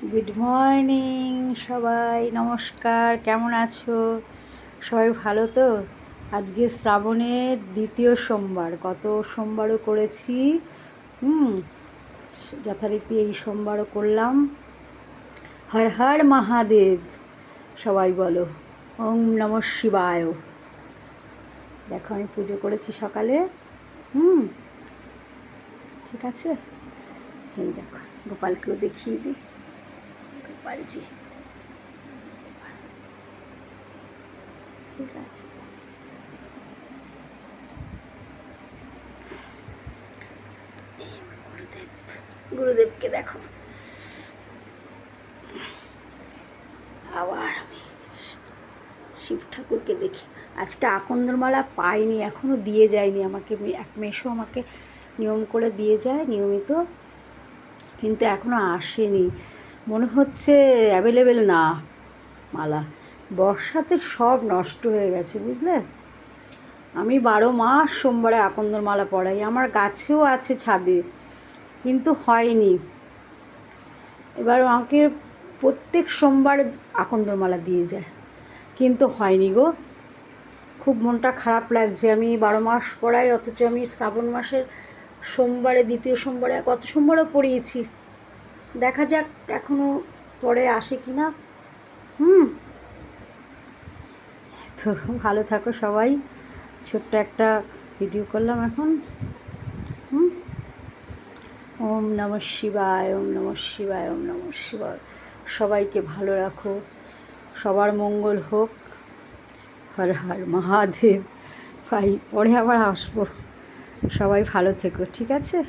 Good morning সবাই, নমস্কার। কেমন আছো সবাই? ভালো তো? আজকে শ্রাবণের দ্বিতীয় সোমবার। গত সোমবারও করেছি, যথারীতি এই সোমবারও করলাম। হর হর মহাদেব সবাই বলো। ওম নমঃ শিবায়। দেখো আমি পুজো করেছি সকালে। ঠিক আছে, এই দেখো গোপালকেও দেখিয়ে দিই। গোপালজি ঠিক আছে। গুরুদেবকে দেখো। আবার আমি শিব ঠাকুরকে দেখি। আজকে আকন্দরমালা পাইনি, এখনও দিয়ে যায়নি আমাকে। এক মেসো আমাকে নিয়ম করে দিয়ে যায় নিয়মিত, কিন্তু এখনও আসেনি। মনে হচ্ছে অ্যাভেলেবেল না মালা। বর্ষাতে সব নষ্ট হয়ে গেছে, বুঝলে। আমি 12 মাস সোমবারে আকন্দরমালা পড়াই, আমার গাছেও আছে ছাদে, কিন্তু হয়নি। এবার আমাকে প্রত্যেক সোমবার আকন্দরমালা দিয়ে যায়, কিন্তু হয়নি গো। খুব মনটা খারাপ লাগছে। আমি 12 মাস পড়াই, অথচ আমি শ্রাবণ মাসের সোমবারে, দ্বিতীয় সোমবারে, গত সোমবারও পড়িয়েছি। দেখা যাক এখনও পরে আসে কি না। তো ভালো থাকো সবাই। ছোট্ট একটা ভিডিও করলাম এখন। ওম নমঃ শিবায়, ওম নমঃ শিবায়, ওম নমঃ শিবায়। সবাইকে ভালো রাখো, সবার মঙ্গল হোক। হর হর মহাদেব। ভাই পরে আবার আসবো। সবাই ভালো থেকো, ঠিক আছে।